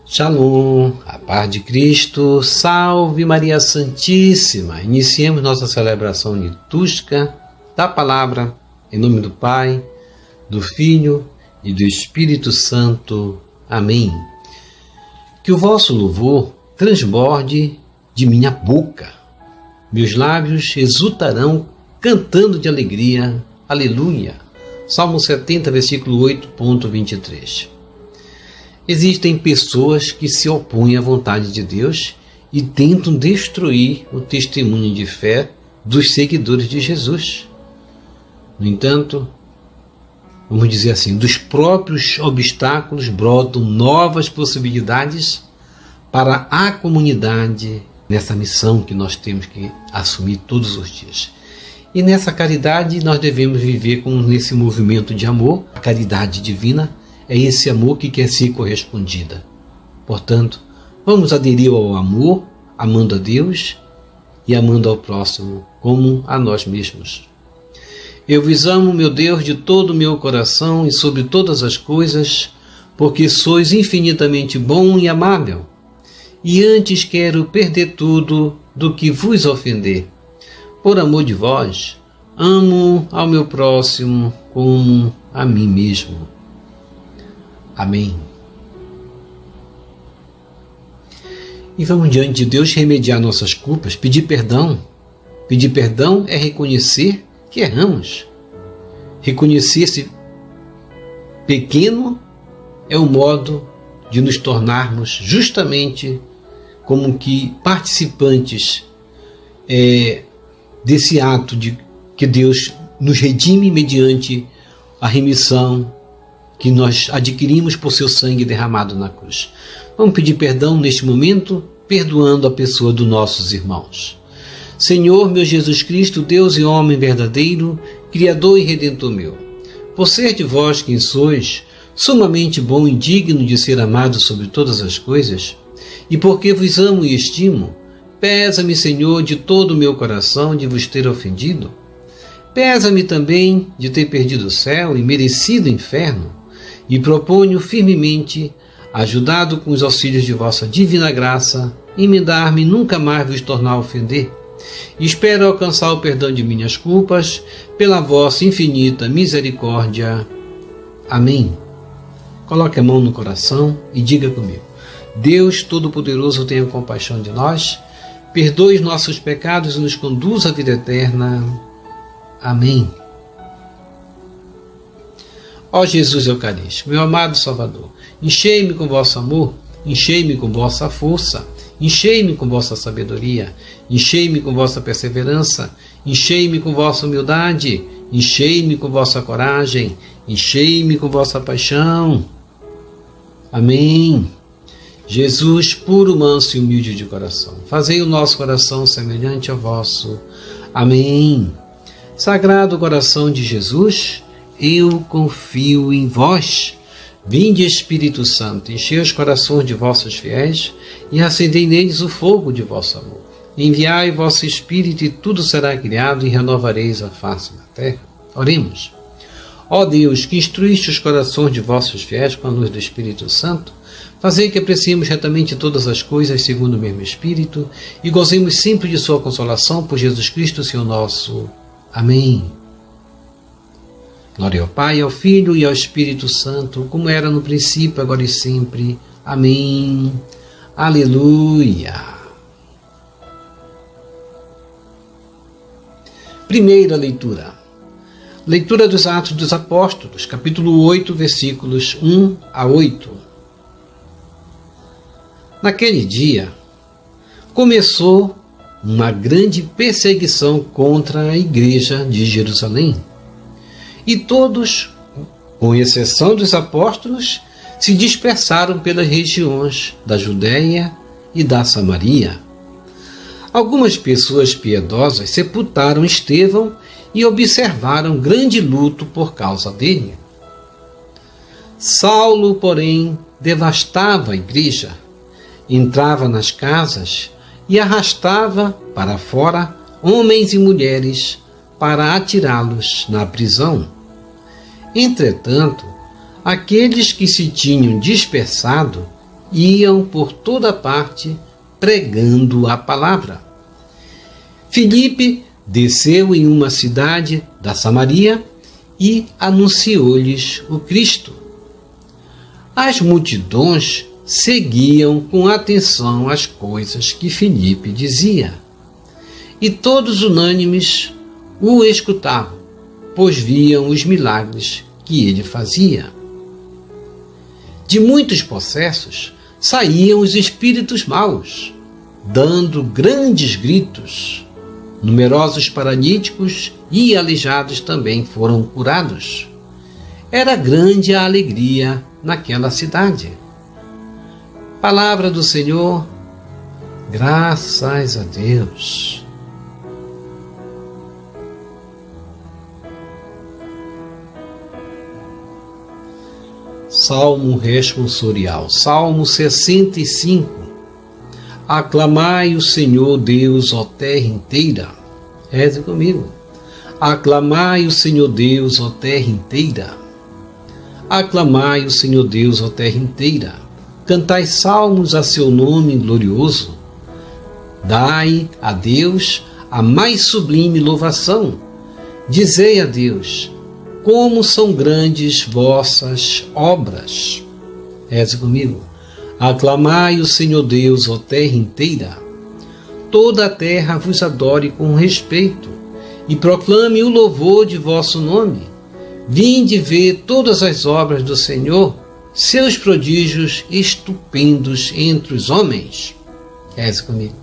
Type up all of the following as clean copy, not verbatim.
Shalom, a paz de Cristo, salve Maria Santíssima. Iniciemos nossa celebração litúrgica da palavra, em nome do Pai, do Filho e do Espírito Santo. Amém. Que o vosso louvor transborde de minha boca. Meus lábios exultarão cantando de alegria. Aleluia. Salmo 70, versículo 8.23. Existem pessoas que se opõem à vontade de Deus e tentam destruir o testemunho de fé dos seguidores de Jesus. No entanto, vamos dizer assim, dos próprios obstáculos brotam novas possibilidades para a comunidade nessa missão que nós temos que assumir todos os dias. E nessa caridade nós devemos viver como nesse movimento de amor, a caridade divina. É esse amor que quer ser correspondida. Portanto, vamos aderir ao amor, amando a Deus e amando ao próximo, como a nós mesmos. Eu vos amo, meu Deus, de todo o meu coração e sobre todas as coisas, porque sois infinitamente bom e amável. E antes quero perder tudo do que vos ofender. Por amor de vós, amo ao meu próximo como a mim mesmo. Amém. E vamos diante de Deus remediar nossas culpas, pedir perdão. Pedir perdão é reconhecer que erramos. Reconhecer-se pequeno é o modo de nos tornarmos justamente como que participantes desse ato de que Deus nos redime mediante a remissão que nós adquirimos por seu sangue derramado na cruz. Vamos pedir perdão neste momento, perdoando a pessoa dos nossos irmãos. Senhor, meu Jesus Cristo, Deus e homem verdadeiro, Criador e Redentor meu, por ser de vós quem sois, sumamente bom e digno de ser amado sobre todas as coisas, e porque vos amo e estimo, pesa-me, Senhor, de todo o meu coração de vos ter ofendido. Pesa-me também de ter perdido o céu e merecido o inferno, e proponho firmemente, ajudado com os auxílios de vossa divina graça, emendar-me nunca mais vos tornar a ofender. E espero alcançar o perdão de minhas culpas, pela vossa infinita misericórdia. Amém. Coloque a mão no coração e diga comigo: Deus Todo-Poderoso, tenha compaixão de nós, perdoe os nossos pecados e nos conduza à vida eterna. Amém. Ó Jesus Eucarístico, meu amado Salvador, enchei-me com vosso amor, enchei-me com vossa força, enchei-me com vossa sabedoria, enchei-me com vossa perseverança, enchei-me com vossa humildade, enchei-me com vossa coragem, enchei-me com vossa paixão. Amém. Jesus, puro, manso e humilde de coração, fazei o nosso coração semelhante ao vosso. Amém. Sagrado coração de Jesus, eu confio em vós. Vinde, Espírito Santo, enchei os corações de vossos fiéis e acendei neles o fogo de vosso amor. Enviai vosso Espírito e tudo será criado e renovareis a face da terra. Oremos. Ó Deus, que instruíste os corações de vossos fiéis com a luz do Espírito Santo, fazei que apreciemos retamente todas as coisas segundo o mesmo Espírito e gozemos sempre de sua consolação por Jesus Cristo, Senhor nosso. Amém. Glória ao Pai, ao Filho e ao Espírito Santo, como era no princípio, agora e sempre. Amém. Aleluia. Primeira leitura. Leitura dos Atos dos Apóstolos, capítulo 8, versículos 1 a 8. Naquele dia, começou uma grande perseguição contra a igreja de Jerusalém. E todos, com exceção dos apóstolos, se dispersaram pelas regiões da Judéia e da Samaria. Algumas pessoas piedosas sepultaram Estevão e observaram grande luto por causa dele. Saulo, porém, devastava a igreja, entrava nas casas e arrastava para fora homens e mulheres para atirá-los na prisão. Entretanto, aqueles que se tinham dispersado iam por toda parte pregando a palavra. Filipe desceu em uma cidade da Samaria e anunciou-lhes o Cristo. As multidões seguiam com atenção as coisas que Filipe dizia, e todos unânimes o escutavam, pois viam os milagres que ele fazia. De muitos possessos saíam os espíritos maus, dando grandes gritos. Numerosos paralíticos e aleijados também foram curados. Era grande a alegria naquela cidade. Palavra do Senhor, graças a Deus. Salmo responsorial, Salmo 65. Aclamai o Senhor Deus, ó terra inteira. Reze comigo. Aclamai o Senhor Deus, ó terra inteira. Aclamai o Senhor Deus, ó terra inteira. Cantai salmos a seu nome glorioso. Dai a Deus a mais sublime louvação. Dizei a Deus, como são grandes vossas obras. Reze comigo. Aclamai o Senhor Deus, ó terra inteira. Toda a terra vos adore com respeito e proclame o louvor de vosso nome. Vinde ver todas as obras do Senhor, seus prodígios estupendos entre os homens. Reze comigo.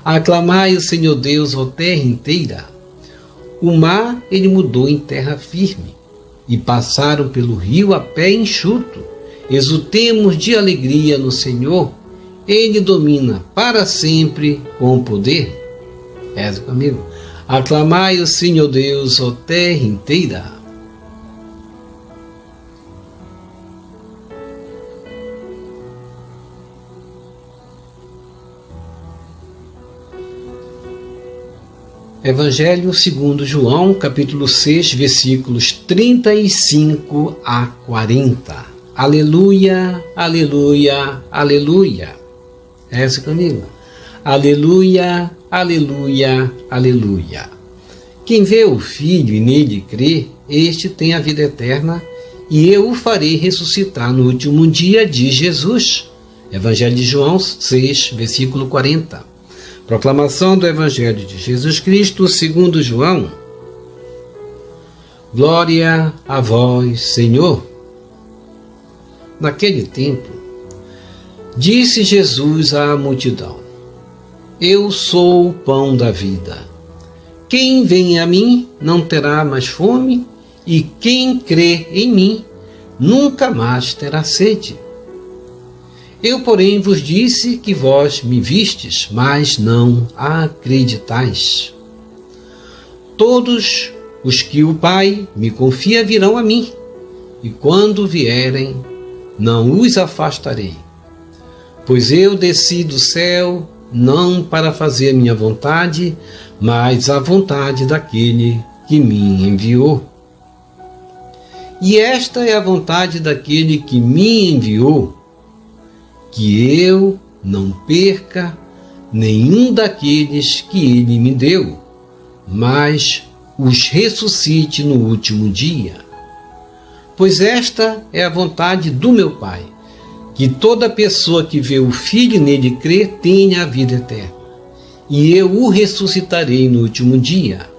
Aclamai o Senhor Deus, ó terra inteira. O mar ele mudou em terra firme, e passaram pelo rio a pé enxuto. Exultemos de alegria no Senhor, Ele domina para sempre com poder. Reze comigo. Aclamai o Senhor Deus, ó terra inteira. Evangelho segundo João, capítulo 6, versículos 35 a 40. Aleluia, aleluia, aleluia. Reze comigo. Aleluia, aleluia, aleluia. Quem vê o Filho e nele crê, este tem a vida eterna, e eu o farei ressuscitar no último dia, diz Jesus. Evangelho de João 6, versículo 40. Proclamação do Evangelho de Jesus Cristo segundo João. Glória a vós, Senhor. Naquele tempo, disse Jesus à multidão: Eu sou o pão da vida. Quem vem a mim não terá mais fome, e quem crê em mim nunca mais terá sede. Eu, porém, vos disse que vós me vistes, mas não acreditais. Todos os que o Pai me confia virão a mim, e quando vierem, não os afastarei. Pois eu desci do céu, não para fazer a minha vontade, mas a vontade daquele que me enviou. E esta é a vontade daquele que me enviou, que eu não perca nenhum daqueles que ele me deu, mas os ressuscite no último dia. Pois esta é a vontade do meu Pai, que toda pessoa que vê o Filho e nele crê tenha a vida eterna, e eu o ressuscitarei no último dia.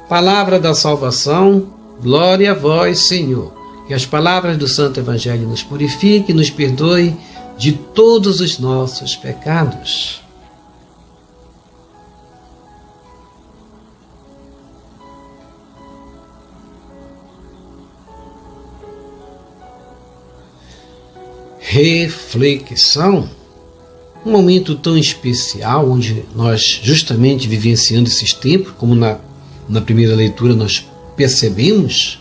Palavra da salvação, glória a vós, Senhor. Que as palavras do Santo Evangelho nos purifiquem e nos perdoe de todos os nossos pecados. Reflexão, um momento tão especial onde nós justamente vivenciando esses tempos, como na primeira leitura nós percebemos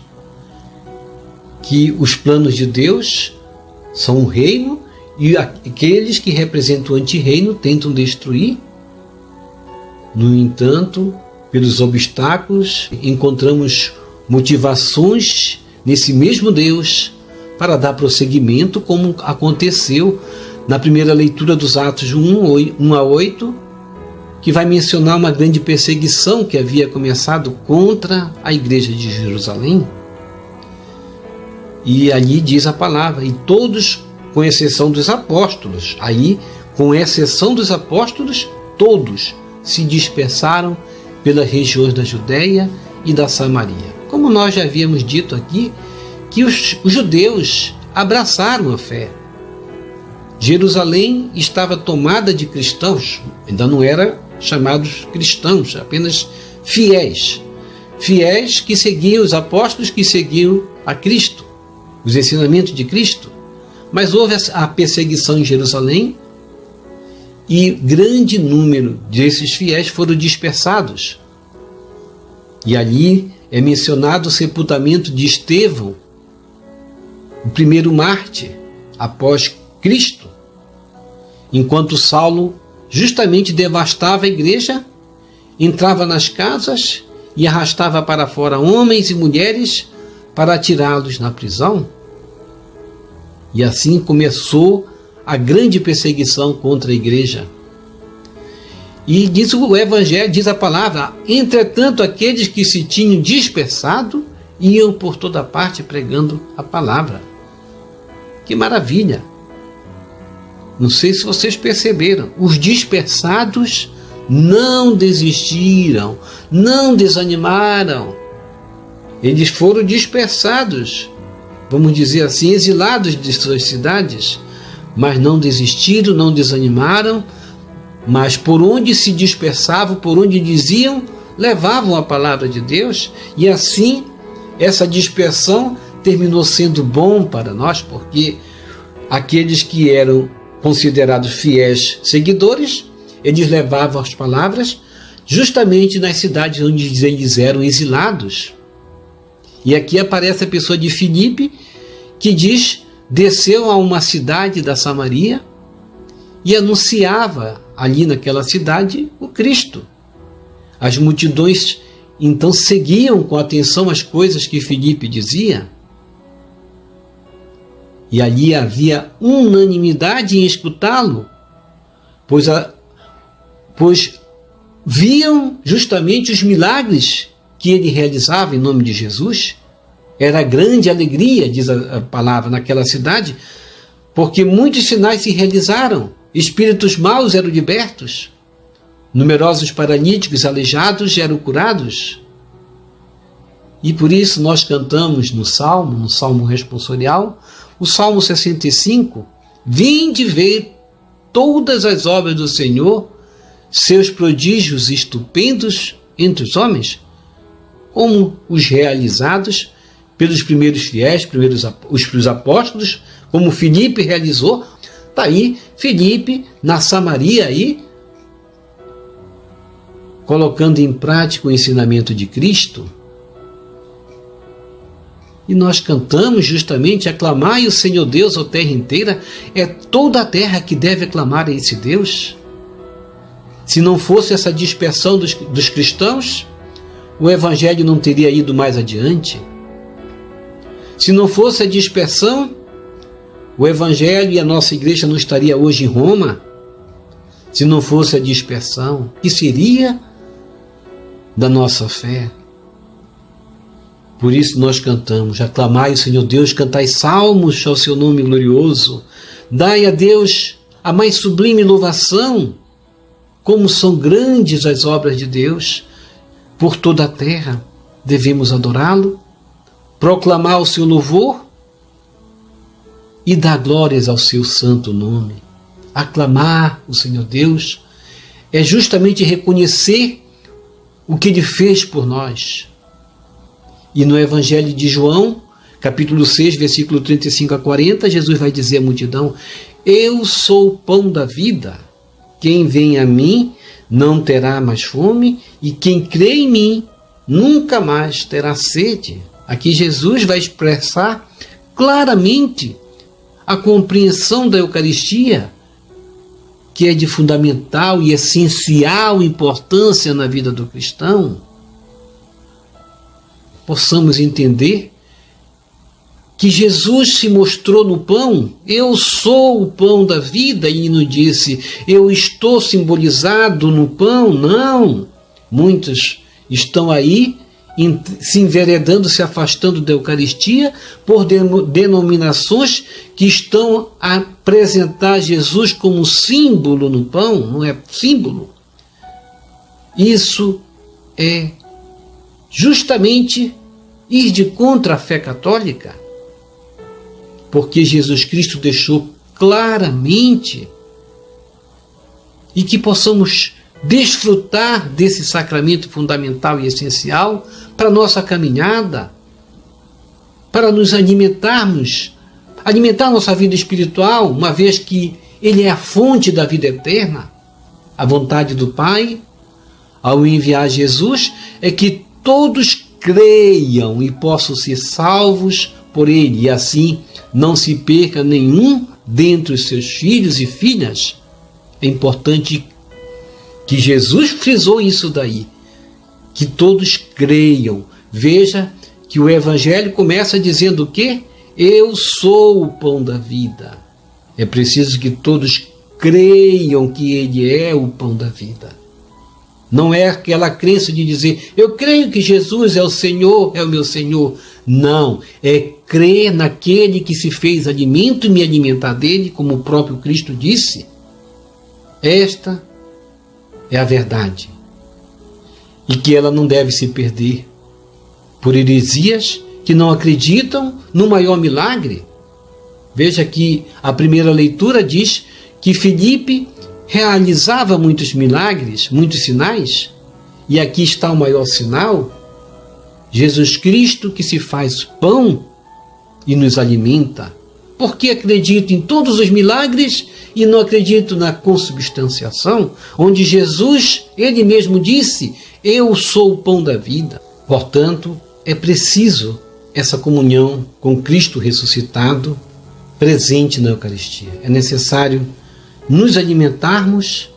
que os planos de Deus são o reino e aqueles que representam o antirreino tentam destruir. No entanto, pelos obstáculos, encontramos motivações nesse mesmo Deus para dar prosseguimento, como aconteceu na primeira leitura dos Atos 1 a 8, que vai mencionar uma grande perseguição que havia começado contra a igreja de Jerusalém. E ali diz a palavra, e todos, com exceção dos apóstolos, aí, com exceção dos apóstolos, todos se dispersaram pelas regiões da Judéia e da Samaria. Como nós já havíamos dito aqui, que os judeus abraçaram a fé. Jerusalém estava tomada de cristãos, ainda não eram chamados cristãos, apenas fiéis. Fiéis que seguiam os apóstolos, que seguiam a Cristo, os ensinamentos de Cristo. Mas houve a perseguição em Jerusalém e grande número desses fiéis foram dispersados. E ali é mencionado o sepultamento de Estevão, o primeiro mártir após Cristo, enquanto Saulo justamente devastava a igreja, entrava nas casas e arrastava para fora homens e mulheres para atirá-los na prisão. E assim começou a grande perseguição contra a igreja. E diz o Evangelho, diz a palavra, entretanto aqueles que se tinham dispersado iam por toda parte pregando a palavra. Que maravilha! Não sei se vocês perceberam, os dispersados não desistiram, não desanimaram. Eles foram dispersados, vamos dizer assim, exilados de suas cidades, mas não desistiram, não desanimaram, mas por onde se dispersavam, por onde diziam, levavam a palavra de Deus, e assim essa dispersão terminou sendo bom para nós, porque aqueles que eram considerados fiéis seguidores, eles levavam as palavras justamente nas cidades onde eles eram exilados. E aqui aparece a pessoa de Filipe, que diz, desceu a uma cidade da Samaria e anunciava ali naquela cidade o Cristo. As multidões então seguiam com atenção as coisas que Filipe dizia. E ali havia unanimidade em escutá-lo, pois viam justamente os milagres que ele realizava em nome de Jesus. Era grande alegria, diz a palavra, naquela cidade, porque muitos sinais se realizaram, espíritos maus eram libertos, numerosos paralíticos, aleijados eram curados. E por isso nós cantamos no Salmo responsorial, o Salmo 65, vinde ver todas as obras do Senhor, seus prodígios estupendos entre os homens, como os realizados pelos primeiros fiéis, os apóstolos, como Filipe realizou. Está aí Filipe na Samaria, aí, colocando em prática o ensinamento de Cristo. E nós cantamos justamente, aclamai o Senhor Deus, ó terra inteira. É toda a terra que deve aclamar a esse Deus. Se não fosse essa dispersão dos cristãos, o Evangelho não teria ido mais adiante. Se não fosse a dispersão, o Evangelho e a nossa igreja não estaria hoje em Roma. Se não fosse a dispersão, que seria da nossa fé? Por isso nós cantamos, aclamai o Senhor Deus, cantai salmos ao seu nome glorioso, dai a Deus a mais sublime louvação, como são grandes as obras de Deus, por toda a terra devemos adorá-lo, proclamar o seu louvor e dar glórias ao seu santo nome. Aclamar o Senhor Deus é justamente reconhecer o que Ele fez por nós. E no Evangelho de João, capítulo 6, versículo 35 a 40, Jesus vai dizer à multidão, eu sou o pão da vida, quem vem a mim não terá mais fome, e quem crê em mim nunca mais terá sede. Aqui Jesus vai expressar claramente a compreensão da Eucaristia, que é de fundamental e essencial importância na vida do cristão. Possamos entender que Jesus se mostrou no pão. Eu sou o pão da vida, e não disse, eu estou simbolizado no pão. Não. Muitos estão aí se enveredando, se afastando da Eucaristia por denominações que estão a apresentar Jesus como símbolo no pão. Não é símbolo. Isso é justamente ir de contra a fé católica, porque Jesus Cristo deixou claramente, e que possamos desfrutar desse sacramento fundamental e essencial para a nossa caminhada, para nos alimentarmos, alimentar nossa vida espiritual, uma vez que Ele é a fonte da vida eterna. A vontade do Pai, ao enviar Jesus, é que todos creiam e possam ser salvos por Ele, e assim não se perca nenhum dentre os seus filhos e filhas. É importante que Jesus frisou isso daí, que todos creiam. Veja que o Evangelho começa dizendo o quê? Eu sou o pão da vida. É preciso que todos creiam que Ele é o pão da vida. Não é aquela crença de dizer, eu creio que Jesus é o Senhor, é o meu Senhor. Não, é crer naquele que se fez alimento e me alimentar dele, como o próprio Cristo disse. Esta é a verdade. E que ela não deve se perder por heresias que não acreditam no maior milagre. Veja que a primeira leitura diz que Filipe realizava muitos milagres, muitos sinais, e aqui está o maior sinal: Jesus Cristo, que se faz pão e nos alimenta. Porque acredito em todos os milagres e não acredito na consubstanciação, onde Jesus, Ele mesmo disse, eu sou o pão da vida. Portanto, é preciso essa comunhão com Cristo ressuscitado presente na Eucaristia. É necessário nos alimentarmos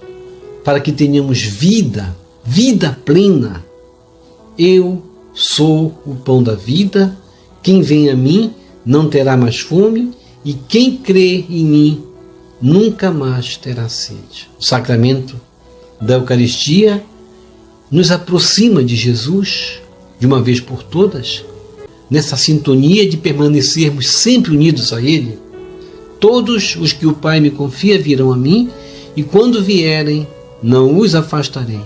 para que tenhamos vida, vida plena. Eu sou o pão da vida, quem vem a mim não terá mais fome, e quem crê em mim nunca mais terá sede. O sacramento da Eucaristia nos aproxima de Jesus, de uma vez por todas, nessa sintonia de permanecermos sempre unidos a Ele. Todos os que o Pai me confia virão a mim, e quando vierem, não os afastarei.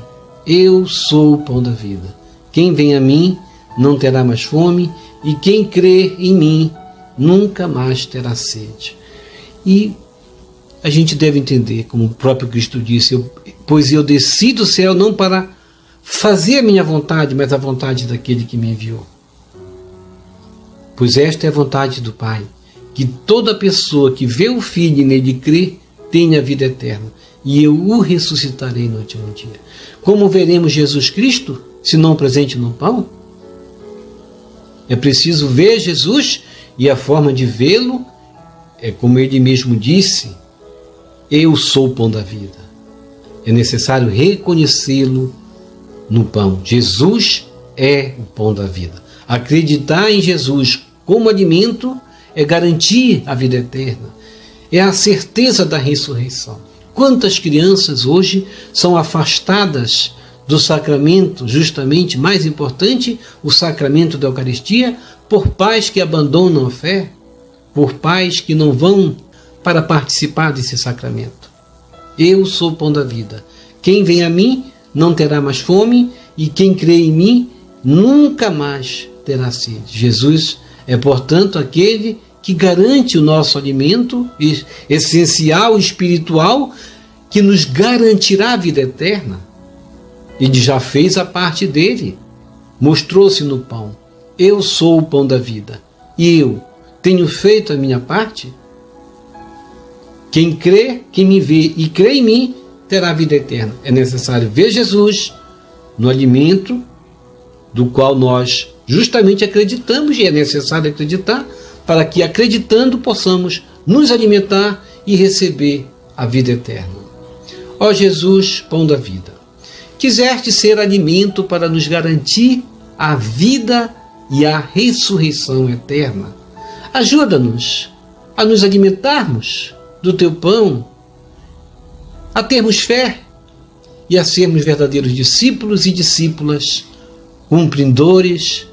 Eu sou o pão da vida. Quem vem a mim não terá mais fome, e quem crê em mim nunca mais terá sede. E a gente deve entender, como o próprio Cristo disse, pois eu desci do céu não para fazer a minha vontade, mas a vontade daquele que me enviou. Pois esta é a vontade do Pai, que toda pessoa que vê o Filho e nele crê, tenha a vida eterna, e eu o ressuscitarei no último dia. Como veremos Jesus Cristo, se não presente no pão? É preciso ver Jesus, e a forma de vê-lo é como ele mesmo disse, eu sou o pão da vida. É necessário reconhecê-lo no pão. Jesus é o pão da vida. Acreditar em Jesus como alimento é garantir a vida eterna. É a certeza da ressurreição. Quantas crianças hoje são afastadas do sacramento, justamente mais importante, o sacramento da Eucaristia, por pais que abandonam a fé, por pais que não vão para participar desse sacramento. Eu sou o pão da vida. Quem vem a mim não terá mais fome, e quem crê em mim nunca mais terá sede. Jesus é, portanto, aquele que garante o nosso alimento essencial, espiritual, que nos garantirá a vida eterna. Ele já fez a parte dele, mostrou-se no pão. Eu sou o pão da vida, e eu tenho feito a minha parte. Quem crê, quem me vê e crê em mim, terá a vida eterna. É necessário ver Jesus no alimento do qual nós justamente acreditamos, e é necessário acreditar para que, acreditando, possamos nos alimentar e receber a vida eterna. Ó Jesus, pão da vida, quiseste ser alimento para nos garantir a vida e a ressurreição eterna. Ajuda-nos a nos alimentarmos do teu pão, a termos fé e a sermos verdadeiros discípulos e discípulas, cumpridores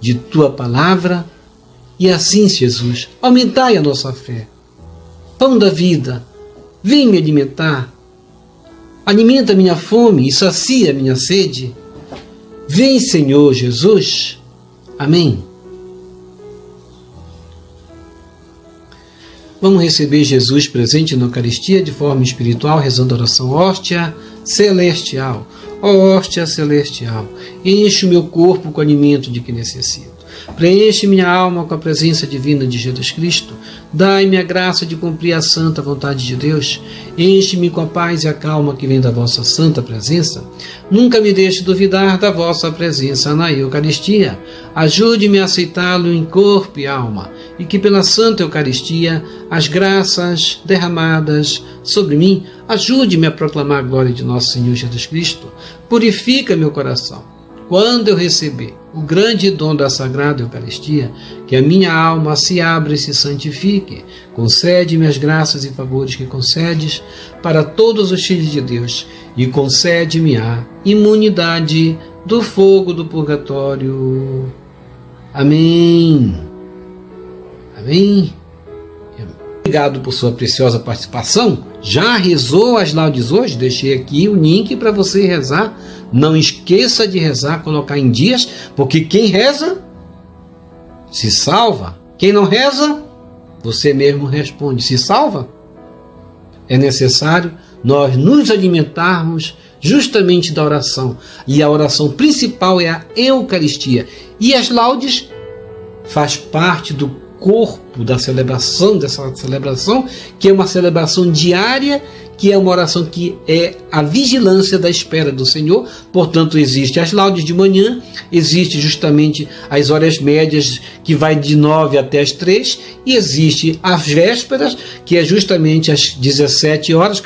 de tua palavra. E assim, Jesus, aumentai a nossa fé. Pão da vida, vem me alimentar. Alimenta minha fome e sacia minha sede. Vem, Senhor Jesus. Amém. Vamos receber Jesus presente na Eucaristia de forma espiritual, rezando a oração hóstia celestial. Ó hóstia celestial, enche o meu corpo com o alimento de que necessito. Preenche minha alma com a presença divina de Jesus Cristo. Dai-me a graça de cumprir a santa vontade de Deus. Enche-me com a paz e a calma que vem da vossa santa presença. Nunca me deixe duvidar da vossa presença na Eucaristia. Ajude-me a aceitá-lo em corpo e alma, e que pela santa Eucaristia as graças derramadas sobre mim ajude-me a proclamar a glória de nosso Senhor Jesus Cristo. Purifica meu coração. Quando eu receber o grande dom da Sagrada Eucaristia, que a minha alma se abra e se santifique, concede-me as graças e favores que concedes para todos os filhos de Deus e concede-me a imunidade do fogo do purgatório. Amém. Amém. Obrigado por sua preciosa participação. Já rezou as laudes hoje? Deixei aqui o link para você rezar. Não esqueça de rezar, colocar em dias, porque quem reza se salva. Quem não reza, você mesmo responde. Se salva? É necessário nós nos alimentarmos justamente da oração. E a oração principal é a Eucaristia. E as laudes faz parte do corpo da celebração, dessa celebração, que é uma celebração diária, que é uma oração que é a vigilância da espera do Senhor. Portanto, existe as laudes de manhã, existe justamente as horas médias, que vai de 9 até as 3, e existe as vésperas, que é justamente às 17 horas,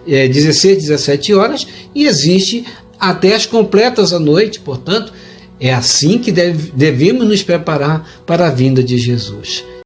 16, 17 horas, e existe até as completas à noite. Portanto, é assim que devemos nos preparar para a vinda de Jesus.